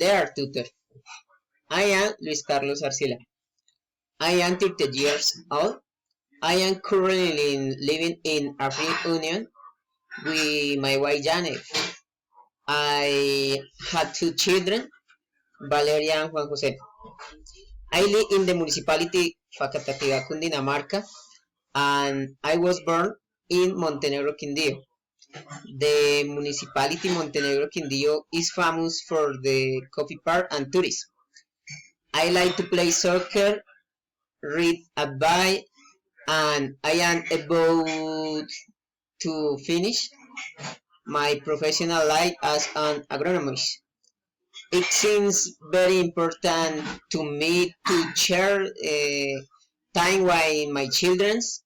their tutor. I am Luis Carlos Arcila. I am 30 years old. I am currently living in Abril Union with my wife Janet. I had two children, Valeria and Juan Jose. I live in the municipality Facatativá, Cundinamarca, and I was born in Montenegro, Quindío. The municipality Montenegro Quindío is famous for the coffee park and tourism. I like to play soccer, read a book, and I am about to finish my professional life as an agronomist. It seems very important to me to share time with my children's,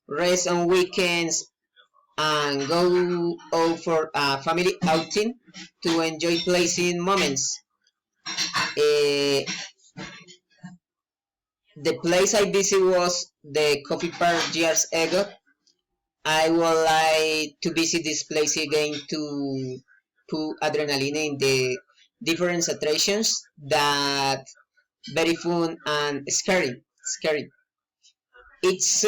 rest on weekends, and go out for a family outing to enjoy pleasant moments. Uh, the place I visited was the coffee park years ago. I would like to visit this place again to put adrenaline in the different attractions that very fun and scary. Scary. Its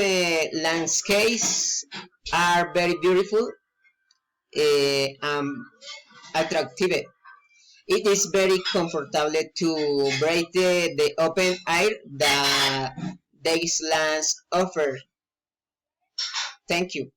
landscapes are very beautiful and attractive. It is very comfortable to breathe the open air that these lands offer. Thank you.